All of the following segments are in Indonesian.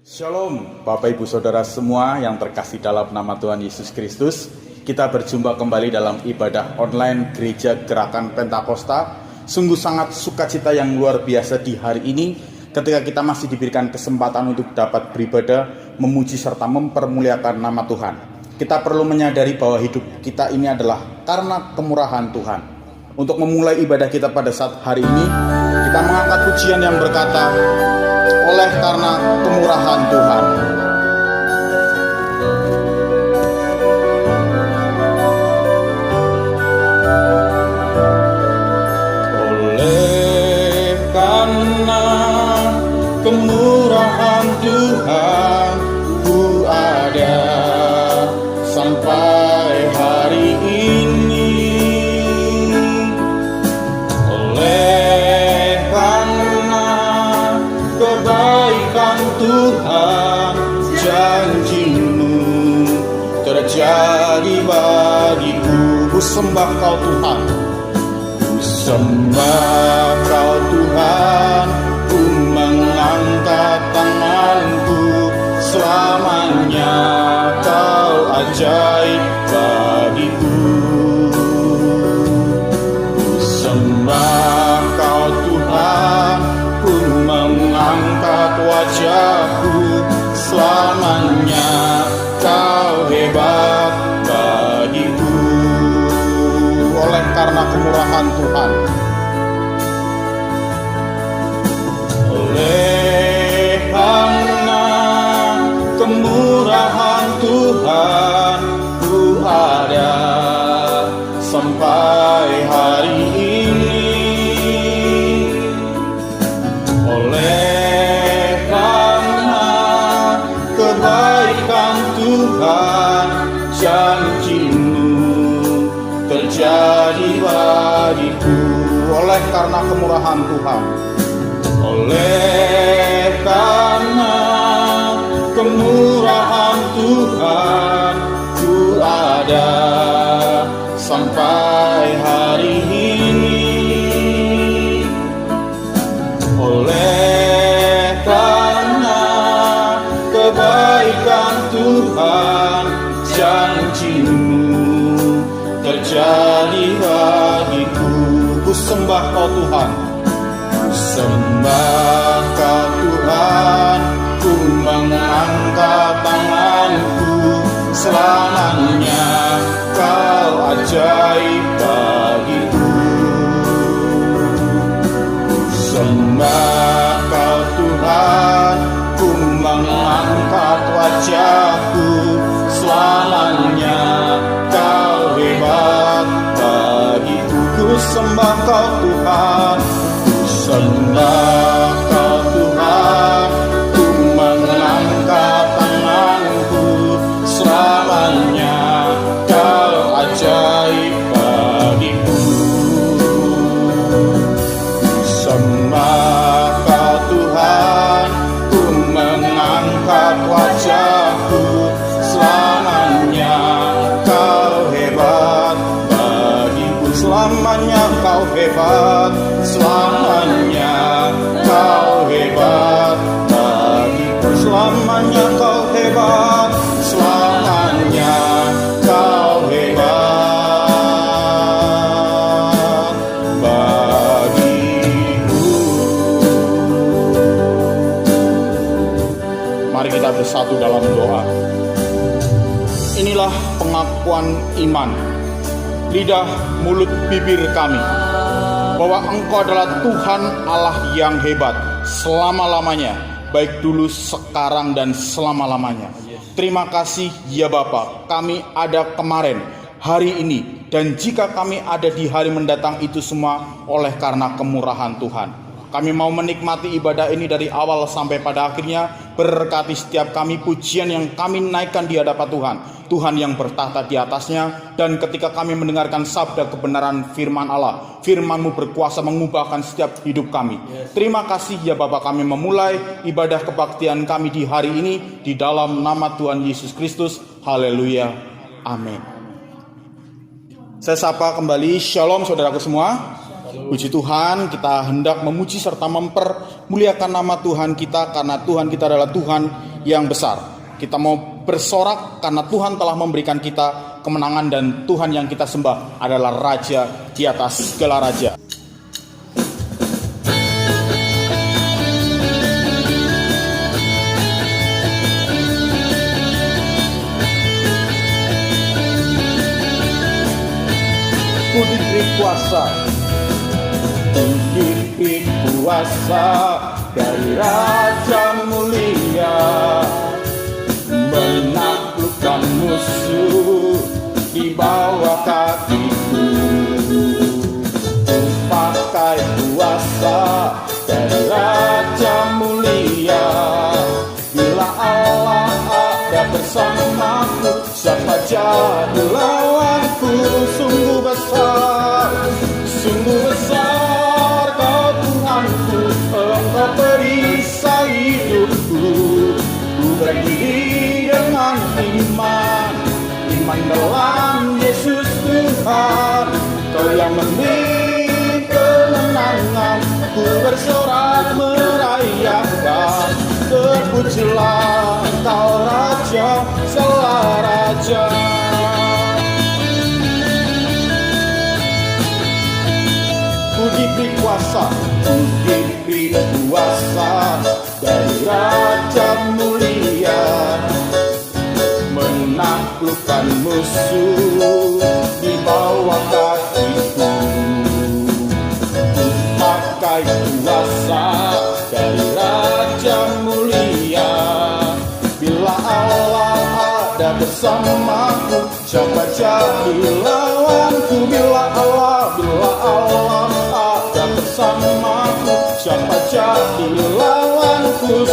Shalom Bapak Ibu Saudara semua yang terkasih dalam nama Tuhan Yesus Kristus. Kita berjumpa kembali dalam ibadah online Gereja Gerakan Pentakosta. Sungguh sangat sukacita yang luar biasa di hari ini ketika kita masih diberikan kesempatan untuk dapat beribadah, memuji serta mempermuliakan nama Tuhan. Kita perlu menyadari bahwa hidup kita ini adalah karena kemurahan Tuhan. Untuk memulai ibadah kita pada saat hari ini, kita mengangkat pujian yang berkata, oleh karena kemurahan Tuhan. Oleh karena kemurahan Tuhan, ku ada sampai hari ini. Oleh karena kebaikan Tuhan, janji-Mu terjadi bagiku. Ku sembah Kau Tuhan, ku sembah Kau Tuhan, ku mengangkat tanganku. Selamanya Kau ajaib bagiku. Ku sembah Kau Tuhan, ku mengangkat wajahku. Selamanya Kau hebat bagiku. Oleh karena kemurahan Tuhan, oleh karena kemurahan Tuhan, ku ada sampai hari ini. Oleh karena kebaikan Tuhan, janji-Mu terjadi bagiku. Oleh karena kemurahan Tuhan, oleh karena kemurahan Tuhan, ku ada sampai hari ini. Oleh karena kebaikan Tuhan, janji-Mu terjadi bagiku. Ku sembah Kau Tuhan, ku sembah Kau Tuhan, ku mengangkat tanganku. Selamanya Kau ajaib bagiku. Sembah Kau Tuhan, ku mengangkat wajahku. Selamanya Kau hebat bagiku. Ku sembah Kau Tuhan, ku sembah Kau Tuhan, ku mengangkat tanganku. Selamanya Kau ajaib bagiku. Sembah Kau Tuhan, ku mengangkat wajahku. Selamanya Kau hebat bagiku. Selamanya Kau hebat, selamanya Kau hebat bagiku. Selamanya Kau hebat, selamanya Kau hebat bagiku. Mari kita bersatu dalam doa. Inilah pengakuan iman, lidah, mulut, bibir kami, bahwa Engkau adalah Tuhan Allah yang hebat selama-lamanya, baik dulu, sekarang, dan selama-lamanya. Terima kasih ya Bapa, kami ada kemarin, hari ini, dan jika kami ada di hari mendatang, itu semua oleh karena kemurahan Tuhan. Kami mau menikmati ibadah ini dari awal sampai pada akhirnya. Berkati setiap kami, pujian yang kami naikkan di hadapan Tuhan, Tuhan yang bertahta di atasnya. Dan ketika kami mendengarkan sabda kebenaran firman Allah, firman-Mu berkuasa mengubahkan setiap hidup kami. Terima kasih ya Bapa, kami memulai ibadah kebaktian kami di hari ini di dalam nama Tuhan Yesus Kristus. Haleluya, amin. Saya sapa kembali, shalom saudaraku semua. Puji Tuhan, kita hendak memuji serta mempermuliakan nama Tuhan kita, karena Tuhan kita adalah Tuhan yang besar. Kita mau bersorak karena Tuhan telah memberikan kita kemenangan, dan Tuhan yang kita sembah adalah Raja di atas segala raja. Ku diberi kuasa, ku diberi kuasa dari Raja mulia, menaklukkan musuh di bawah kakiku. Ku pakai kuasa dari Raja mulia, bila Allah ada bersamaku, siapa jadi lawanku? Sungguh besar Kau Tuhanku, Engkau perisai hidupku. Ku berdiri dengan iman dalam Yesus Tuhan. Kau yang memberi kemenangan, ku bersorak merayakan. Terpujilah Engkau Raja, segala raja. Ku diberi kuasa dari Raja mulia, menaklukkan musuh di bawah kakiku. Ku pakai kuasa dari Raja mulia, bila Allah ada bersamaku, siapa jadi lawanku? Bila Allah ada bersamaku, siapa jadi lawanku?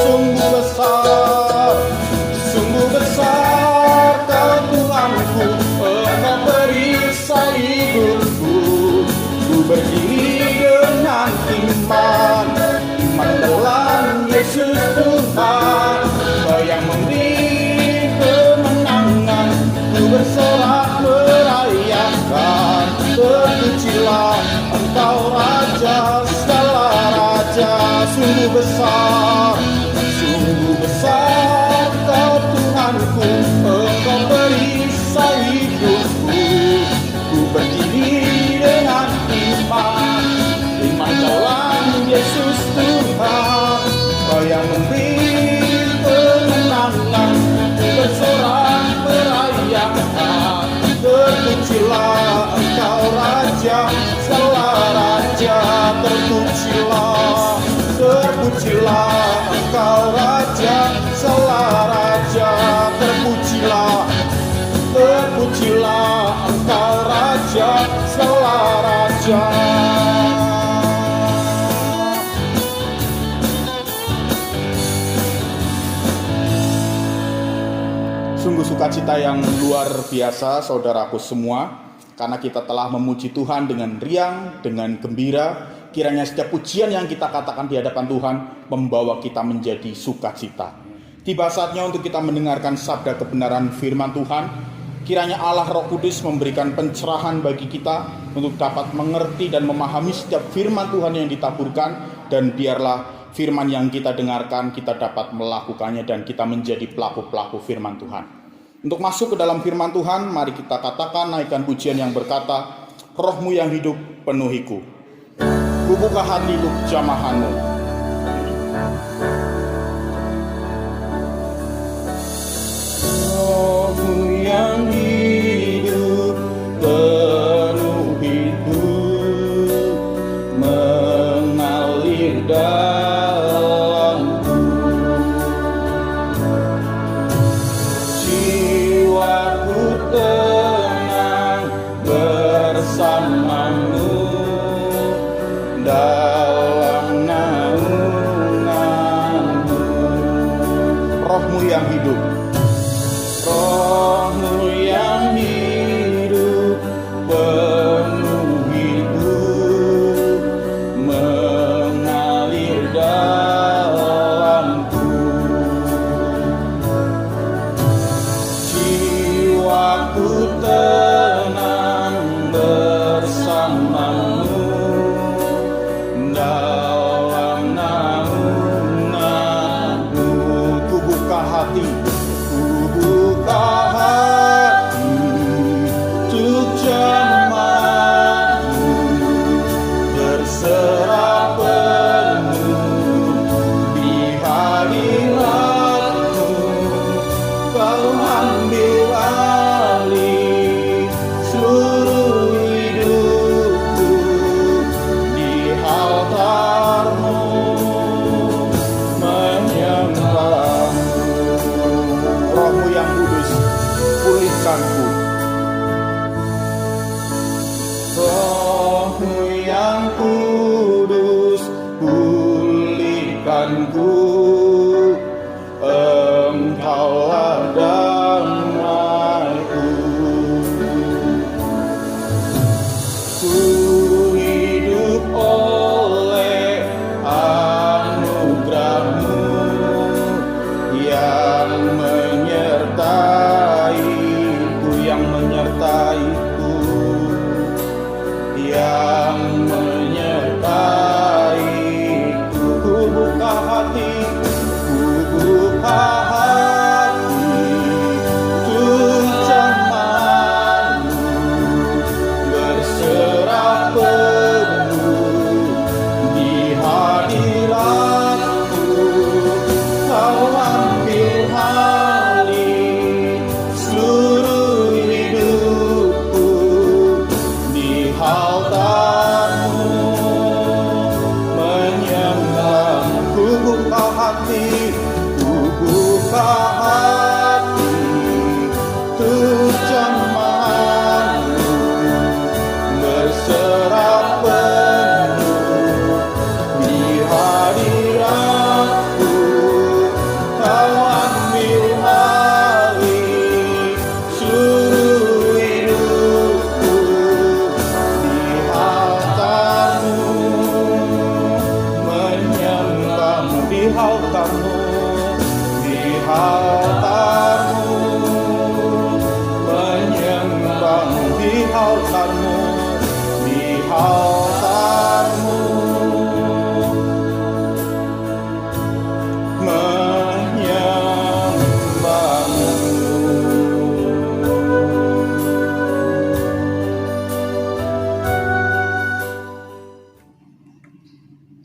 Sungguh besar Kau Tuhanku, Engkau perisai hidupku. Ku berdiri dengan iman dalam Yesus Tuhan. Kau yang memberi kemenangan, ku bersorak merayakan. Terpujilah Engkau Raja, segala raja. Sungguh besar Kau Tuhanku, Engkau perisai hidupku. Ku berdiri dengan iman dalam Yesus Tuhan. Kau yang memberi kemenangan, ku bersorak merayakan. Terpujilah Engkau Raja, segala raja. Terpujilah Engkau Raja, segala raja. Terpujilah Engkau Raja, segala raja. Sungguh sukacita yang luar biasa, saudaraku semua, karena kita telah memuji Tuhan dengan riang, dengan gembira. Kiranya setiap pujian yang kita katakan di hadapan Tuhan membawa kita menjadi sukacita. Tiba saatnya untuk kita mendengarkan sabda kebenaran firman Tuhan. Kiranya Allah Roh Kudus memberikan pencerahan bagi kita untuk dapat mengerti dan memahami setiap firman Tuhan yang ditaburkan. Dan biarlah firman yang kita dengarkan, kita dapat melakukannya dan kita menjadi pelaku-pelaku firman Tuhan. Untuk masuk ke dalam firman Tuhan, mari kita katakan, naikkan pujian yang berkata, Rohmu yang hidup penuhiku. Ku buka hati untuk jamahanmu. Rohmu yang hidup penuhiku, mengalir dalamku. Jiwaku tenang bersamamu dalam naungan Kau ambil alih seluruh hidupku di altar-Mu, menyembah-Mu. Roh-Mu yang kudus, pulihkanku. Roh-Mu yang kudus, pulihkanku. Engkaulah damaiku. Ku hidup oleh anugerah-Mu yang menyertaiku, yang menyertaiku, yang menyertaiku. Ku buka hati, ku buka hati untuk jemaat-Mu, berserah penuh di hadirat-Mu. Kau ambil alih seluruh hidupku di altar-Mu, menyembah-Mu. Ku buka hati, ku buka hati untuk jemaat-Mu, berserah penuh di hadirat-Mu. Kau ambil alih seluruh hidupku di altar-Mu, menyembah-Mu di altar-Mu, di altar-Mu, menyembah-Mu di altar-Mu, di altar-Mu, menyembah-Mu.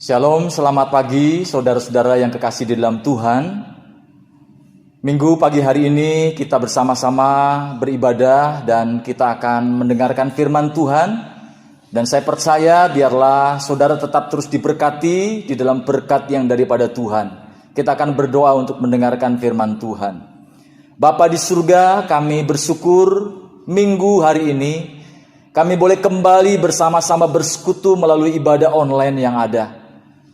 Shalom, selamat pagi saudara-saudara yang kekasih di dalam Tuhan. Minggu pagi hari ini kita bersama-sama beribadah dan kita akan mendengarkan firman Tuhan. Dan saya percaya biarlah saudara tetap terus diberkati di dalam berkat yang daripada Tuhan. Kita akan berdoa untuk mendengarkan firman Tuhan. Bapa di surga, kami bersyukur minggu hari ini kami boleh kembali bersama-sama bersekutu melalui ibadah online yang ada.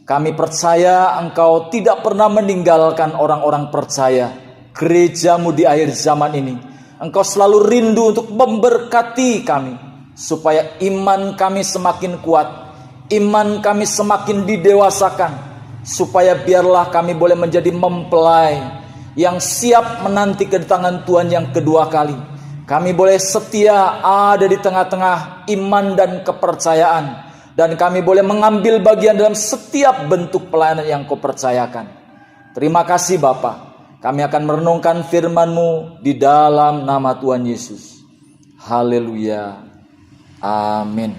Kami percaya Engkau tidak pernah meninggalkan orang-orang percaya, gereja-Mu di akhir zaman ini. Engkau selalu rindu untuk memberkati kami, supaya iman kami semakin kuat, iman kami semakin didewasakan, supaya biarlah kami boleh menjadi mempelai yang siap menanti kedatangan Tuhan yang kedua kali. Kami boleh setia ada di tengah-tengah iman dan kepercayaan, dan kami boleh mengambil bagian dalam setiap bentuk pelayanan yang Kau percayakan. Terima kasih Bapa. Kami akan merenungkan firman-Mu di dalam nama Tuhan Yesus. Haleluya. Amin.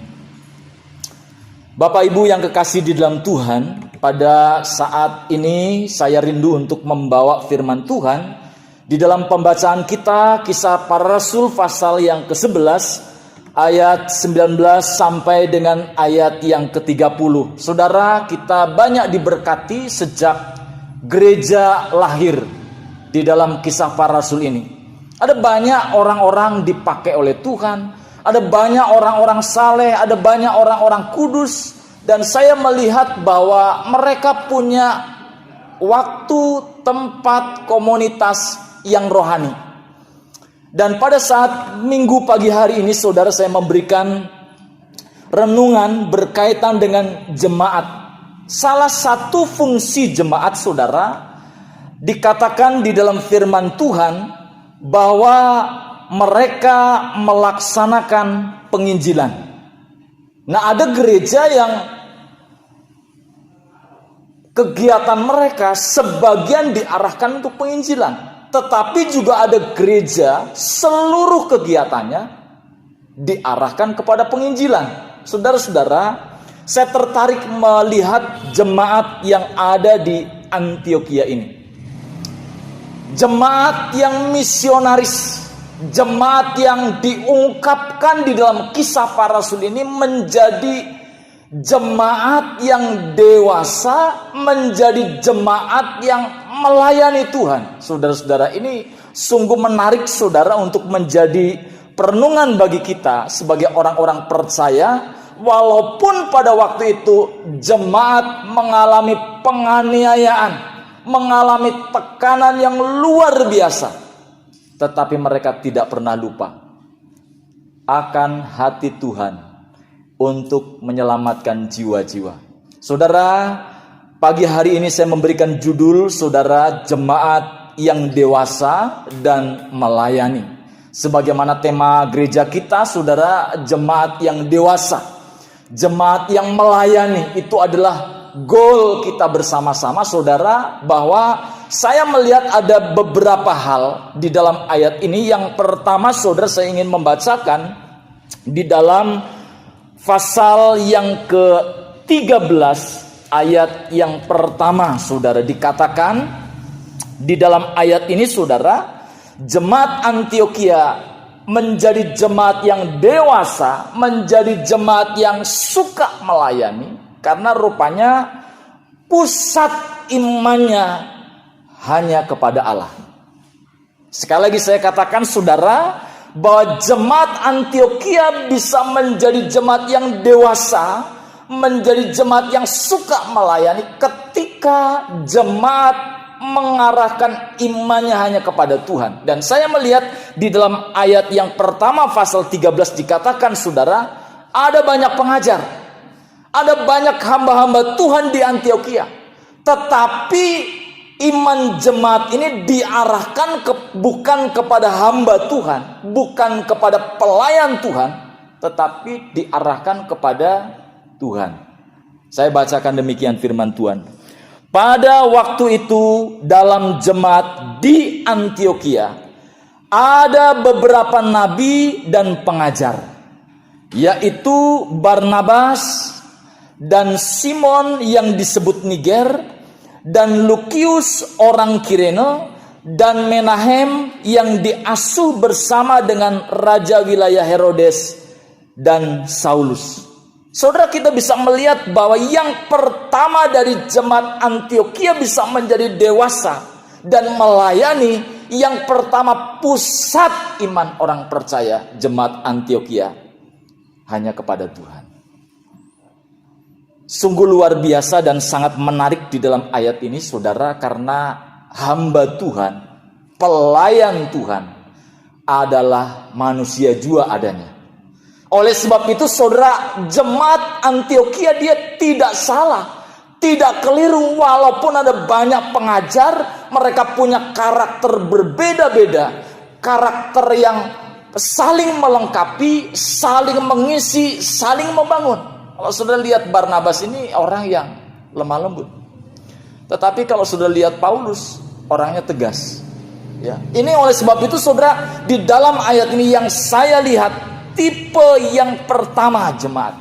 Bapak Ibu yang kekasih di dalam Tuhan, pada saat ini saya rindu untuk membawa firman Tuhan di dalam pembacaan kita, Kisah Para Rasul pasal yang ke-11 ayat 19 sampai dengan ayat yang ke-30. Saudara, kita banyak diberkati sejak gereja lahir di dalam Kisah Para Rasul ini. Ada banyak orang-orang dipakai oleh Tuhan, ada banyak orang-orang saleh, ada banyak orang-orang kudus, dan saya melihat bahwa mereka punya waktu, tempat, komunitas yang rohani. Dan pada saat minggu pagi hari ini, saudara, saya memberikan renungan berkaitan dengan jemaat. Salah satu fungsi jemaat, saudara, dikatakan di dalam firman Tuhan bahwa mereka melaksanakan penginjilan. Nah, ada gereja yang kegiatan mereka sebagian diarahkan untuk penginjilan. Tetapi juga ada gereja seluruh kegiatannya diarahkan kepada penginjilan. Saudara-saudara, saya tertarik melihat jemaat yang ada di Antioquia ini. jemaat yang misionaris, jemaat yang diungkapkan di dalam kisah para rasul ini menjadi jemaat yang dewasa, menjadi jemaat yang melayani Tuhan. Saudara-saudara, ini sungguh menarik saudara untuk menjadi perenungan bagi kita sebagai orang-orang percaya. Walaupun pada waktu itu jemaat mengalami penganiayaan, mengalami tekanan yang luar biasa, tetapi mereka tidak pernah lupa akan hati Tuhan untuk menyelamatkan jiwa-jiwa. Saudara, pagi hari ini saya memberikan judul saudara, jemaat yang dewasa dan melayani. Sebagaimana tema gereja kita, saudara, jemaat yang dewasa, jemaat yang melayani. Itu adalah goal kita bersama-sama saudara, bahwa saya melihat ada beberapa hal di dalam ayat ini. Yang pertama saudara, saya ingin membacakan di dalam pasal yang ke-13 ayat yang pertama saudara. Dikatakan di dalam ayat ini saudara, jemaat Antiokhia menjadi jemaat yang dewasa, menjadi jemaat yang suka melayani, karena rupanya pusat imannya hanya kepada Allah. Sekali lagi saya katakan saudara, bahwa jemaat Antiokhia bisa menjadi jemaat yang dewasa, menjadi jemaat yang suka melayani ketika jemaat mengarahkan imannya hanya kepada Tuhan. Dan saya melihat di dalam ayat yang pertama pasal 13 dikatakan saudara, ada banyak pengajar, ada banyak hamba-hamba Tuhan di Antiokhia, tetapi iman jemaat ini diarahkan bukan kepada hamba Tuhan, bukan kepada pelayan Tuhan, tetapi diarahkan kepada Tuhan. Saya bacakan demikian firman Tuhan. Pada waktu itu dalam jemaat di Antiokhia ada beberapa nabi dan pengajar, yaitu Barnabas dan Simon yang disebut Niger, dan Lukius orang Kirene, dan Menahem yang diasuh bersama dengan raja wilayah Herodes dan Saulus. Saudara, kita bisa melihat bahwa yang pertama dari jemaat Antiokhia bisa menjadi dewasa dan melayani, yang pertama pusat iman orang percaya jemaat Antiokhia hanya kepada Tuhan. Sungguh luar biasa dan sangat menarik di dalam ayat ini saudara, karena hamba Tuhan, pelayan Tuhan adalah manusia jua adanya. Oleh sebab itu saudara, jemaat Antiokhia dia tidak salah, tidak keliru. Walaupun ada banyak pengajar, mereka punya karakter berbeda-beda, karakter yang saling melengkapi, saling mengisi, saling membangun. Kalau saudara lihat Barnabas ini orang yang lemah lembut, tetapi kalau saudara lihat Paulus, orangnya tegas. Ya, ini oleh sebab itu saudara, di dalam ayat ini yang saya lihat, tipe yang pertama jemaat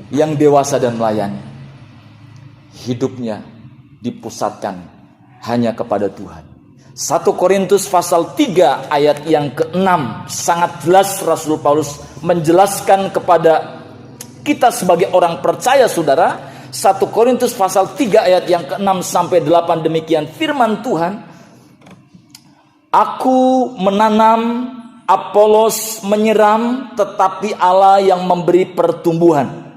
yang dewasa dan melayani, hidupnya dipusatkan hanya kepada Tuhan. 1 Korintus pasal 3 ayat yang ke-6 sangat jelas Rasul Paulus menjelaskan kepada kita sebagai orang percaya saudara. 1 Korintus pasal 3 ayat yang ke-6 sampai 8 demikian firman Tuhan. Aku menanam, Apolos menyiram, tetapi Allah yang memberi pertumbuhan.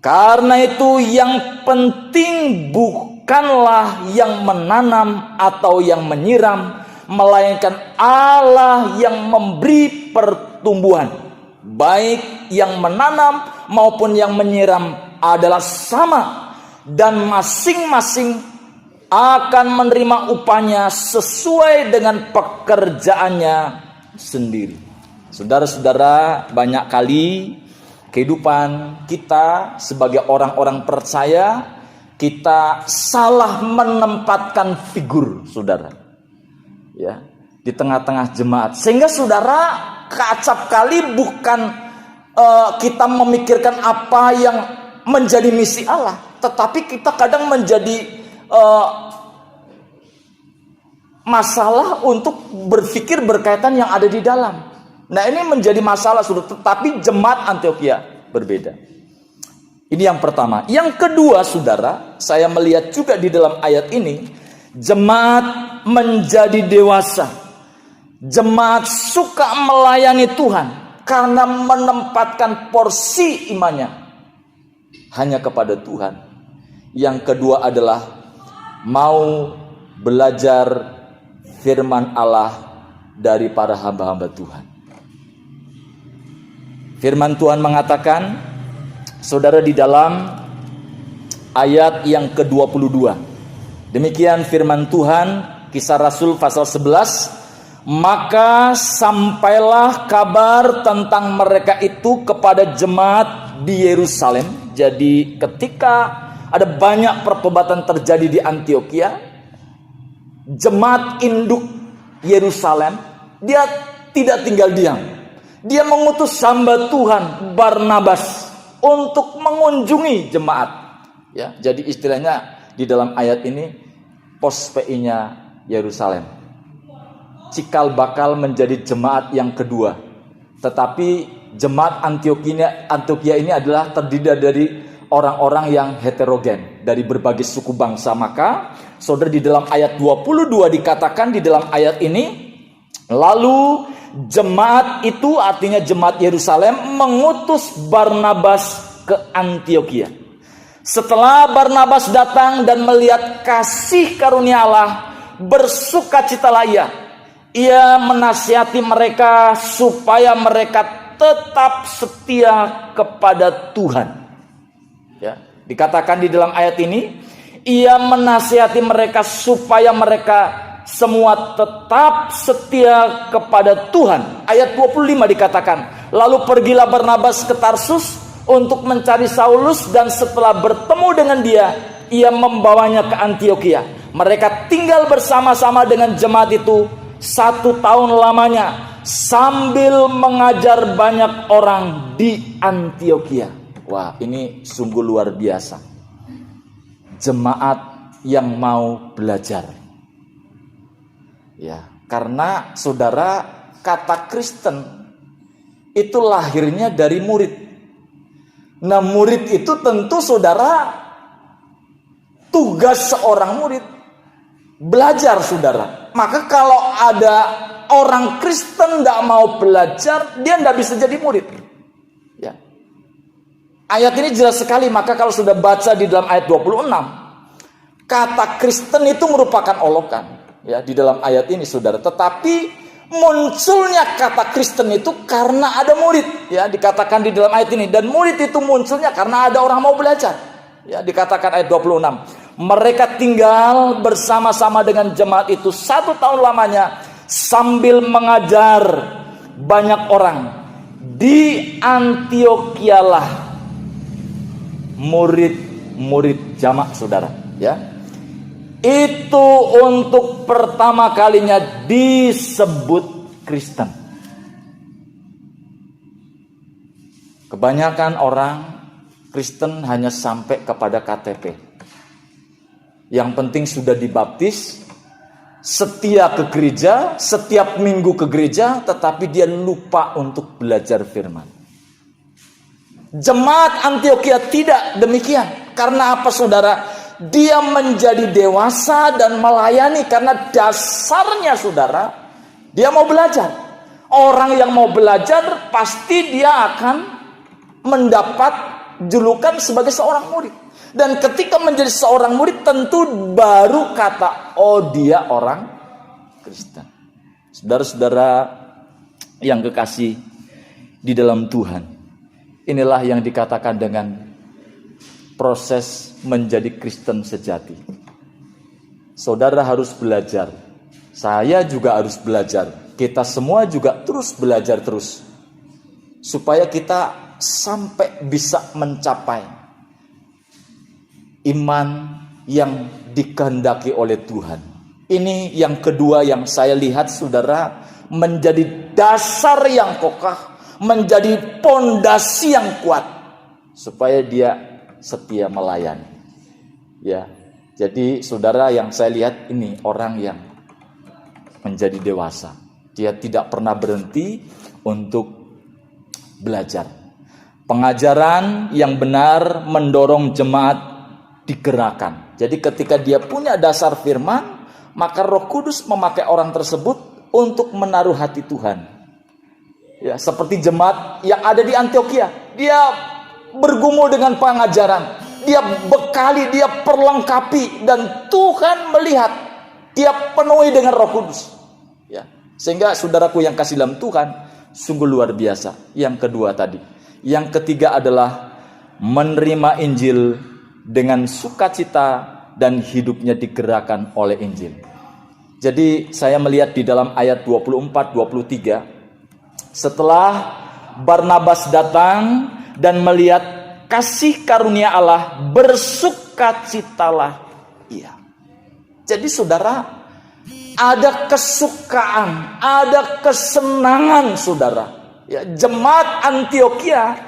Karena itu yang penting bukanlah yang menanam atau yang menyiram, melainkan Allah yang memberi pertumbuhan. Baik yang menanam maupun yang menyiram adalah sama, dan masing-masing akan menerima upahnya sesuai dengan pekerjaannya sendiri. Saudara-saudara, banyak kali kehidupan kita sebagai orang-orang percaya, kita salah menempatkan figur saudara, ya, di tengah-tengah jemaat, sehingga saudara kacap kali bukan kita memikirkan apa yang menjadi misi Allah, tetapi kita kadang menjadi masalah untuk berpikir berkaitan yang ada di dalam. Nah, ini menjadi masalah, saudara. Tetapi jemaat Antiokhia berbeda. Ini yang pertama. Yang kedua, saudara, saya melihat juga di dalam ayat ini, jemaat menjadi dewasa. Jemaat suka melayani Tuhan karena menempatkan porsi imannya hanya kepada Tuhan. Yang kedua adalah mau belajar firman Allah dari para hamba-hamba Tuhan. Firman Tuhan mengatakan, saudara, di dalam ayat yang ke-22. Demikian firman Tuhan, Kisah Rasul pasal 11. Maka sampailah kabar tentang mereka itu kepada jemaat di Yerusalem. Jadi ketika ada banyak pertobatan terjadi di Antiokhia, jemaat induk Yerusalem, dia tidak tinggal diam. Dia mengutus hamba Tuhan Barnabas untuk mengunjungi jemaat. Ya, jadi istilahnya di dalam ayat ini pos PI-nya Yerusalem. Cikal bakal menjadi jemaat yang kedua. Tetapi jemaat Antiokhia ini adalah terdiri dari orang-orang yang heterogen dari berbagai suku bangsa. Maka saudara, di dalam ayat 22 dikatakan di dalam ayat ini, lalu jemaat itu, artinya jemaat Yerusalem, mengutus Barnabas ke Antiokhia. Setelah Barnabas datang dan melihat kasih karunia Allah, bersukacitalah ia menasihati mereka supaya mereka tetap setia kepada Tuhan. Ya, dikatakan di dalam ayat ini, ia menasihati mereka supaya mereka semua tetap setia kepada Tuhan. Ayat 25 dikatakan, lalu pergilah Barnabas ke Tarsus untuk mencari Saulus, dan setelah bertemu dengan dia, ia membawanya ke Antiokhia. Mereka tinggal bersama-sama dengan jemaat itu 1 tahun lamanya, sambil mengajar banyak orang di Antiokhia. Wah, ini sungguh luar biasa. Jemaat yang mau belajar. Ya, karena saudara, kata Kristen itu lahirnya dari murid. Nah, murid itu tentu saudara, tugas seorang murid belajar, saudara. Maka kalau ada orang Kristen tidak mau belajar, dia tidak bisa jadi murid. Ya. Ayat ini jelas sekali. Maka kalau sudah baca di dalam ayat 26, kata Kristen itu merupakan olokan. Ya, di dalam ayat ini, saudara. Tetapi munculnya kata Kristen itu karena ada murid. Ya, dikatakan di dalam ayat ini. Dan murid itu munculnya karena ada orang mau belajar. Ya, dikatakan ayat 26. Mereka tinggal bersama-sama dengan jemaat itu 1 tahun lamanya, sambil mengajar banyak orang. Di Antiokhia murid-murid jamak, saudara. Ya, itu untuk pertama kalinya disebut Kristen. Kebanyakan orang Kristen hanya sampai kepada KTP. Yang penting sudah dibaptis, setia ke gereja, setiap minggu ke gereja, tetapi dia lupa untuk belajar firman. Jemaat Antiokhia tidak demikian. Karena apa, saudara? Dia menjadi dewasa dan melayani karena dasarnya, saudara, dia mau belajar. Orang yang mau belajar pasti dia akan mendapat julukan sebagai seorang murid. Dan ketika menjadi seorang murid, tentu baru kata, oh, dia orang Kristen. Saudara-saudara yang kekasih di dalam Tuhan, inilah yang dikatakan dengan proses menjadi Kristen sejati. Saudara harus belajar. Saya juga harus belajar. Kita semua juga terus belajar terus. Supaya kita sampai bisa mencapai iman yang dikehendaki oleh Tuhan. Ini yang kedua yang saya lihat, saudara, menjadi dasar yang kokoh, menjadi pondasi yang kuat supaya dia setia melayani. Ya. Jadi saudara, yang saya lihat ini orang yang menjadi dewasa. Dia tidak pernah berhenti untuk belajar. Pengajaran yang benar mendorong jemaat digerakkan. Jadi ketika dia punya dasar firman, maka Roh Kudus memakai orang tersebut untuk menaruh hati Tuhan. Ya, seperti jemaat yang ada di Antioquia, dia bergumul dengan pengajaran, dia bekali, dia perlengkapi, dan Tuhan melihat dia penuhi dengan Roh Kudus. Ya, sehingga saudaraku yang kasih dalam Tuhan, sungguh luar biasa. Yang kedua tadi, yang ketiga adalah menerima Injil dengan sukacita dan hidupnya digerakkan oleh Injil. Jadi saya melihat di dalam ayat 24-23, setelah Barnabas datang dan melihat kasih karunia Allah, bersukacitalah ia. Jadi saudara, ada kesukaan, ada kesenangan saudara. Ya, jemaat Antioquia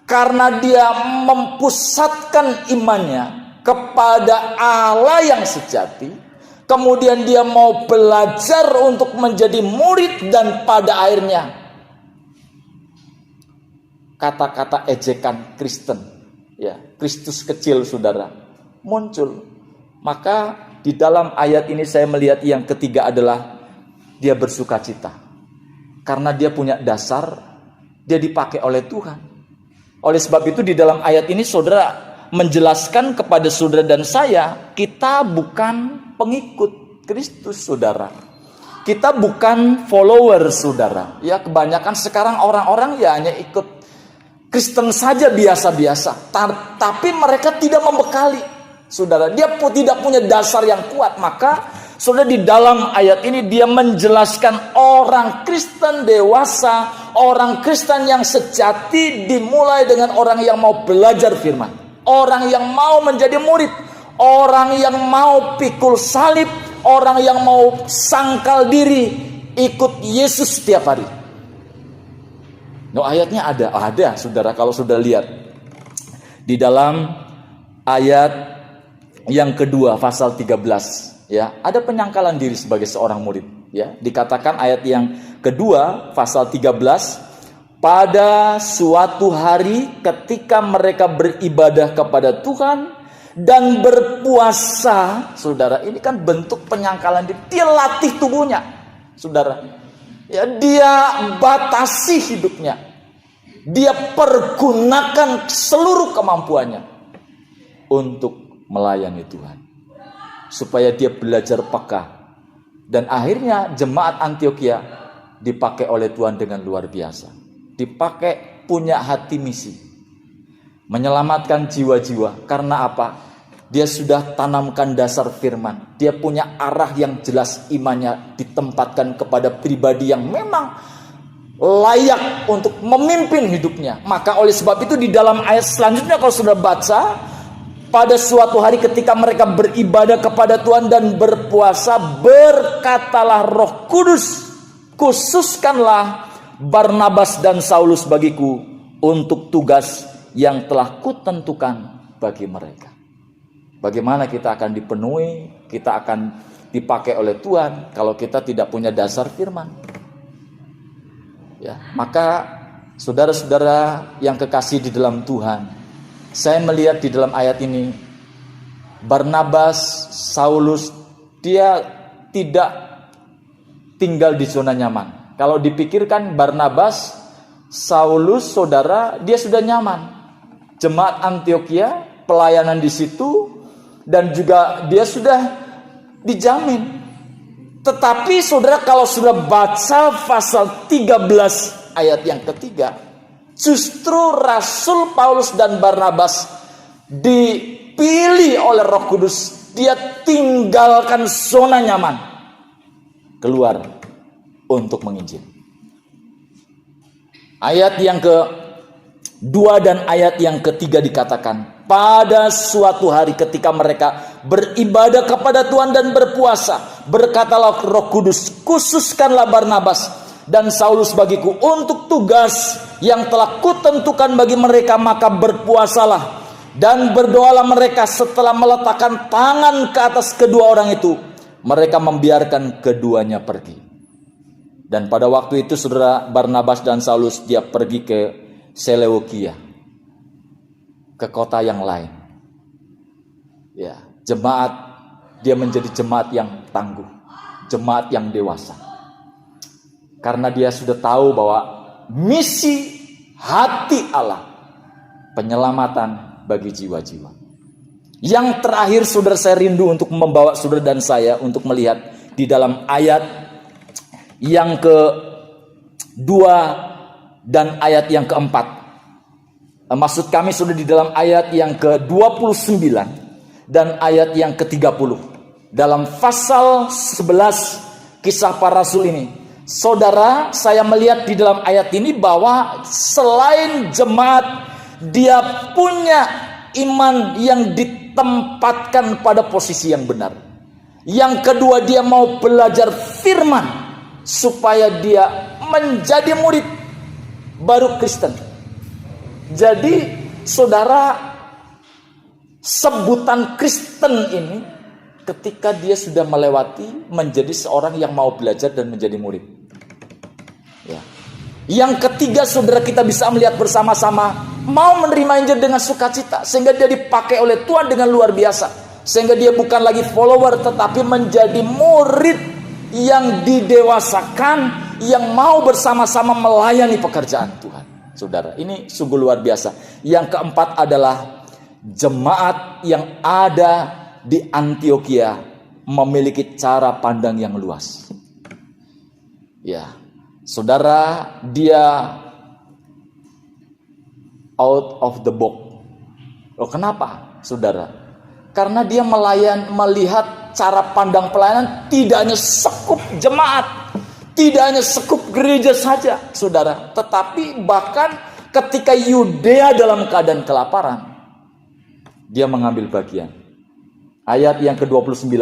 karena dia mempusatkan imannya kepada Allah yang sejati, kemudian dia mau belajar untuk menjadi murid, dan pada akhirnya kata-kata ejekan Kristen, ya, Kristus kecil saudara, muncul. Maka di dalam ayat ini saya melihat yang ketiga adalah dia bersukacita. Karena dia punya dasar, dia dipakai oleh Tuhan. Oleh sebab itu di dalam ayat ini saudara menjelaskan kepada saudara dan saya, kita bukan pengikut Kristus saudara. Kita bukan follower saudara. Ya, kebanyakan sekarang orang-orang ya hanya ikut Kristen saja biasa-biasa, tapi mereka tidak membekali, saudara. Dia tidak punya dasar yang kuat. Maka, saudara, di dalam ayat ini dia menjelaskan orang Kristen dewasa, orang Kristen yang sejati dimulai dengan orang yang mau belajar firman, orang yang mau menjadi murid, orang yang mau pikul salib, orang yang mau sangkal diri, ikut Yesus setiap hari. No, ayatnya ada, saudara. Kalau sudah lihat di dalam ayat yang kedua pasal 13, ya, ada penyangkalan diri sebagai seorang murid, ya. Dikatakan ayat yang kedua pasal 13, pada suatu hari ketika mereka beribadah kepada Tuhan dan berpuasa, saudara, ini kan bentuk penyangkalan diri. Dia latih tubuhnya, saudara. Ya, dia batasi hidupnya. Dia pergunakan seluruh kemampuannya untuk melayani Tuhan. Supaya dia belajar peka. Dan akhirnya jemaat Antioquia dipakai oleh Tuhan dengan luar biasa. Dipakai punya hati misi. Menyelamatkan jiwa-jiwa. Karena apa? Dia sudah tanamkan dasar firman. Dia punya arah yang jelas, imannya ditempatkan kepada pribadi yang memang layak untuk memimpin hidupnya. Maka oleh sebab itu di dalam ayat selanjutnya kalau sudah baca, pada suatu hari ketika mereka beribadah kepada Tuhan dan berpuasa, berkatalah Roh Kudus, khususkanlah Barnabas dan Saulus bagiku untuk tugas yang telah kutentukan bagi mereka. Bagaimana kita akan dipenuhi, kita akan dipakai oleh Tuhan kalau kita tidak punya dasar firman. Ya, maka saudara-saudara yang kekasih di dalam Tuhan, saya melihat di dalam ayat ini Barnabas, Saulus, dia tidak tinggal di zona nyaman. Kalau dipikirkan Barnabas, Saulus, saudara, dia sudah nyaman. Jemaat Antioquia, pelayanan di situ, dan juga dia sudah dijamin. Tetapi saudara kalau sudah baca pasal 13 ayat yang ketiga, justru Rasul Paulus dan Barnabas dipilih oleh Roh Kudus. Dia tinggalkan zona nyaman, keluar untuk menginjil. Ayat yang kedua dan ayat yang ketiga dikatakan, pada suatu hari ketika mereka beribadah kepada Tuhan dan berpuasa, berkatalah Roh Kudus, khususkanlah Barnabas dan Saulus bagiku untuk tugas yang telah kutentukan bagi mereka. Maka berpuasalah dan berdoalah mereka setelah meletakkan tangan ke atas kedua orang itu. mereka membiarkan keduanya pergi. Dan pada waktu itu saudara, Barnabas dan Saulus dia pergi ke Seleukia, ke kota yang lain. Ya, jemaat, dia menjadi jemaat yang tangguh, jemaat yang dewasa. Karena dia sudah tahu bahwa misi hati Allah, penyelamatan bagi jiwa-jiwa. Yang terakhir saudara, saya rindu untuk membawa saudara dan saya untuk melihat di dalam ayat yang kedua dan ayat yang keempat. Maksud kami sudah di dalam ayat yang ke-29 dan ayat yang ke-30. Dalam pasal 11 Kisah Para Rasul ini, saudara, saya melihat di dalam ayat ini bahwa selain jemaat dia punya iman yang ditempatkan pada posisi yang benar. Yang kedua, dia mau belajar firman supaya dia menjadi murid baru Kristen. Jadi saudara, sebutan Kristen ini ketika dia sudah melewati menjadi seorang yang mau belajar dan menjadi murid. Ya. Yang ketiga saudara, kita bisa melihat bersama-sama mau menerima Injil dengan sukacita sehingga dia dipakai oleh Tuhan dengan luar biasa, sehingga dia bukan lagi follower tetapi menjadi murid yang didewasakan, yang mau bersama-sama melayani pekerjaan Tuhan. Saudara, ini sungguh luar biasa. Yang keempat adalah jemaat yang ada di Antioquia memiliki cara pandang yang luas. Ya, saudara, dia out of the box. Oh, kenapa, saudara? Karena dia melihat cara pandang pelayanan tidak hanya sekup jemaat, tidak hanya sekup gereja saja, saudara, tetapi bahkan ketika Yudea dalam keadaan kelaparan, dia mengambil bagian. Ayat yang ke-29.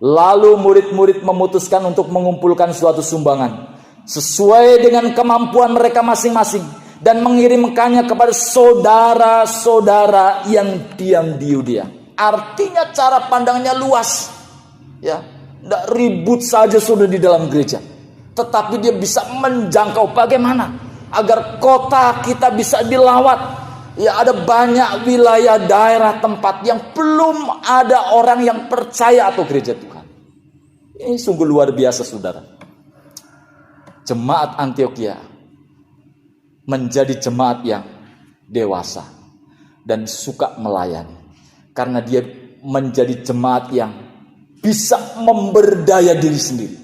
Lalu murid-murid memutuskan untuk mengumpulkan suatu sumbangan sesuai dengan kemampuan mereka masing-masing dan mengirimkannya kepada saudara-saudara yang diam di Yudea. Artinya cara pandangnya luas. Ya, tidak ribut saja sudah di dalam gereja, tetapi dia bisa menjangkau bagaimana agar kota kita bisa dilawat. Ya, ada banyak wilayah, daerah, tempat yang belum ada orang yang percaya atau gereja Tuhan. Ini sungguh luar biasa, saudara. Jemaat Antioquia menjadi jemaat yang dewasa dan suka melayani. Karena dia menjadi jemaat yang bisa memberdaya diri sendiri,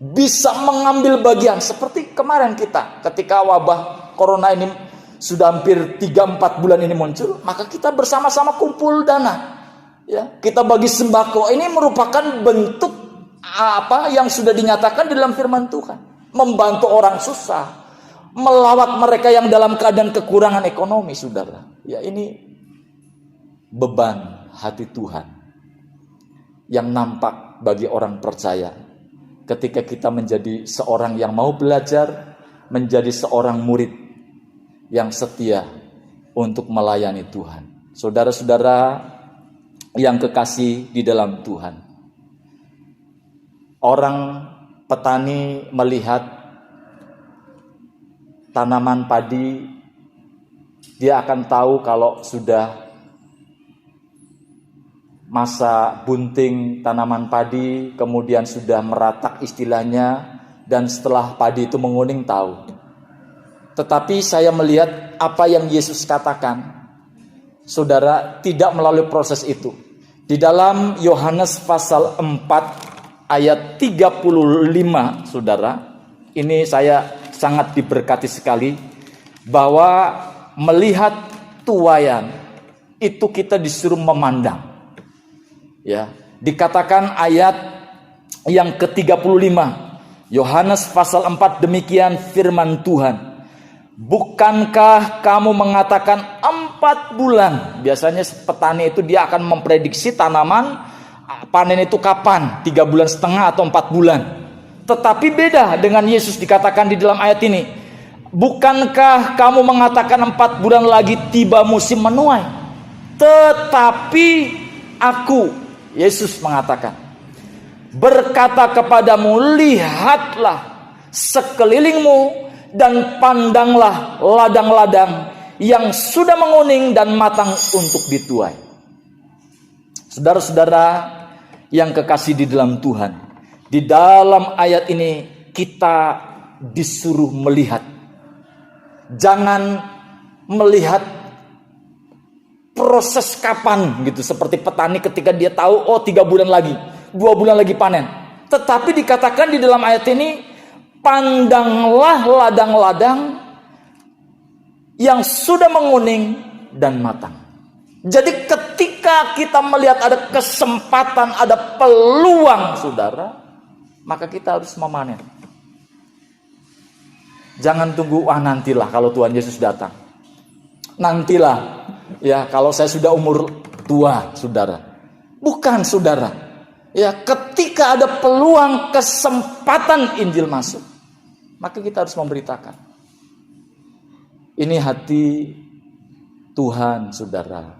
bisa mengambil bagian. Seperti kemarin kita, ketika wabah corona ini sudah hampir 3-4 bulan ini muncul, maka kita bersama-sama kumpul dana. Ya, kita bagi sembako. Ini merupakan bentuk apa yang sudah dinyatakan di dalam firman Tuhan. Membantu orang susah, melawat mereka yang dalam keadaan kekurangan ekonomi, saudara. Ya, ini beban hati Tuhan yang nampak bagi orang percaya ketika kita menjadi seorang yang mau belajar, menjadi seorang murid yang setia untuk melayani Tuhan. Saudara-saudara yang kekasih di dalam Tuhan, orang petani melihat tanaman padi, dia akan tahu kalau sudah masa bunting tanaman padi, kemudian sudah meratak istilahnya, dan setelah padi itu menguning tahu. Tetapi saya melihat apa yang Yesus katakan, saudara, tidak melalui proses itu. Di dalam Yohanes pasal 4 ayat 35, saudara, ini saya sangat diberkati sekali, bahwa melihat tuaian itu kita disuruh memandang. Ya, dikatakan ayat yang ke-35 Yohanes pasal 4, demikian firman Tuhan, bukankah kamu mengatakan 4 bulan? Biasanya petani itu dia akan memprediksi tanaman panen itu kapan, 3,5 bulan atau 4 bulan. Tetapi beda dengan Yesus, dikatakan di dalam ayat ini, bukankah kamu mengatakan 4 bulan lagi tiba musim menuai? Tetapi aku, Yesus mengatakan, berkata kepadamu, lihatlah sekelilingmu dan pandanglah ladang-ladang yang sudah menguning dan matang untuk dituai. Saudara-saudara yang kekasih di dalam Tuhan, di dalam ayat ini kita disuruh melihat. Jangan melihat proses kapan gitu, seperti petani ketika dia tahu 3 bulan lagi, 2 bulan lagi panen. Tetapi dikatakan di dalam ayat ini, pandanglah ladang-ladang yang sudah menguning dan matang. Jadi ketika kita melihat ada kesempatan, ada peluang, saudara, maka kita harus memanen. Jangan tunggu, nantilah kalau Tuhan Yesus datang. Nantilah, ya kalau saya sudah umur tua, saudara. Bukan, saudara. Ya, ketika ada peluang, kesempatan Injil masuk, maka kita harus memberitakan. Ini hati Tuhan, saudara.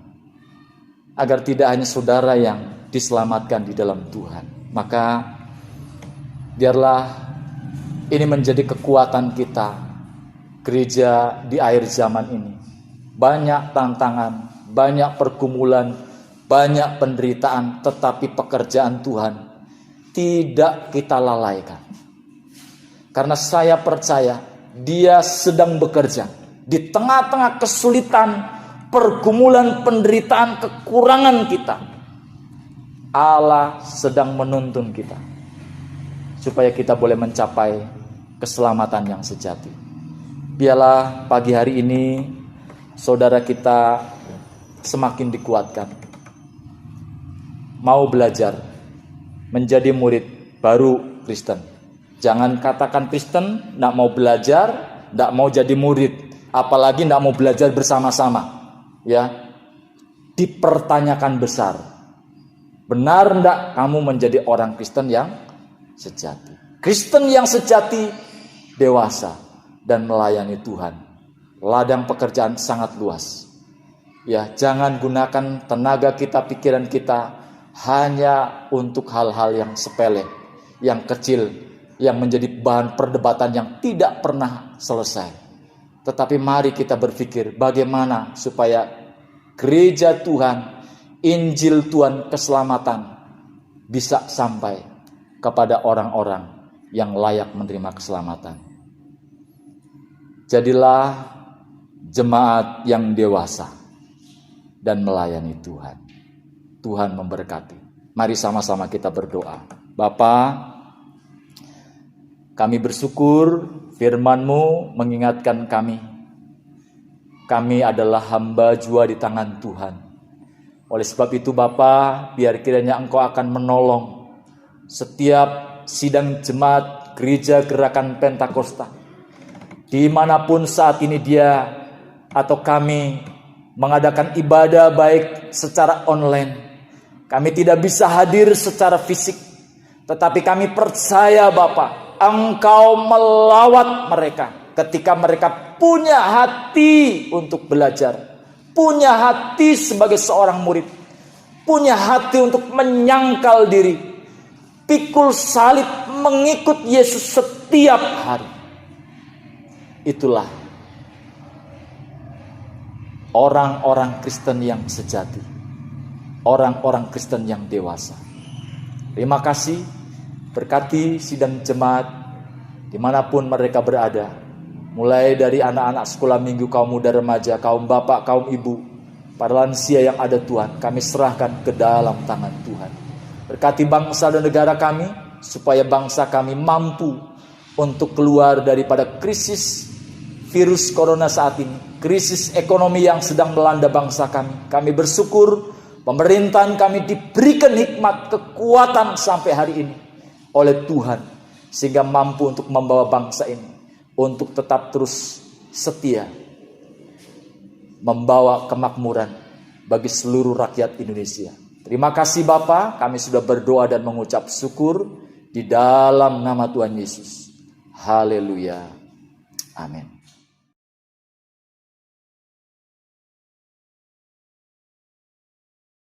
Agar tidak hanya saudara yang diselamatkan di dalam Tuhan. Maka biarlah ini menjadi kekuatan kita, gereja di akhir zaman ini. Banyak tantangan, banyak pergumulan, banyak penderitaan, tetapi pekerjaan Tuhan tidak kita lalaikan. Karena saya percaya Dia sedang bekerja di tengah-tengah kesulitan, pergumulan, penderitaan, kekurangan kita. Allah sedang menuntun kita supaya kita boleh mencapai keselamatan yang sejati. Biarlah pagi hari ini saudara kita semakin dikuatkan. Mau belajar menjadi murid baru Kristen. Jangan katakan Kristen, tidak mau belajar, tidak mau jadi murid, apalagi tidak mau belajar bersama-sama. Ya, dipertanyakan besar. Benar tidak kamu menjadi orang Kristen yang sejati? Kristen yang sejati dewasa dan melayani Tuhan. Ladang pekerjaan sangat luas. Ya, jangan gunakan tenaga kita, pikiran kita hanya untuk hal-hal yang sepele, yang kecil, yang menjadi bahan perdebatan yang tidak pernah selesai. Tetapi mari kita berpikir bagaimana supaya gereja Tuhan, Injil Tuhan, keselamatan bisa sampai kepada orang-orang yang layak menerima keselamatan. Jadilah jemaat yang dewasa dan melayani Tuhan. Tuhan memberkati. Mari sama-sama kita berdoa. Bapa, kami bersyukur firman-Mu mengingatkan kami. Kami adalah hamba jua di tangan Tuhan. Oleh sebab itu Bapa, biar kiranya Engkau akan menolong setiap sidang jemaat gereja Gerakan Pentakosta. Dimanapun saat ini dia atau kami mengadakan ibadah baik secara online. Kami tidak bisa hadir secara fisik. Tetapi kami percaya Bapa, Engkau melawat mereka ketika mereka punya hati untuk belajar. Punya hati sebagai seorang murid. Punya hati untuk menyangkal diri. Pikul salib mengikut Yesus setiap hari. Itulah orang-orang Kristen yang sejati. Orang-orang Kristen yang dewasa. Terima kasih. Berkati sidang jemaat dimanapun mereka berada. Mulai dari anak-anak sekolah minggu, kaum muda remaja, kaum bapak, kaum ibu, para lansia yang ada Tuhan, kami serahkan ke dalam tangan Tuhan. Berkati bangsa dan negara kami, supaya bangsa kami mampu untuk keluar daripada krisis virus corona saat ini, krisis ekonomi yang sedang melanda bangsa kami. Kami bersyukur pemerintahan kami diberikan hikmat, kekuatan sampai hari ini oleh Tuhan, sehingga mampu untuk membawa bangsa ini untuk tetap terus setia membawa kemakmuran bagi seluruh rakyat Indonesia. Terima kasih Bapa, kami sudah berdoa dan mengucap syukur di dalam nama Tuhan Yesus. Haleluya. Amin.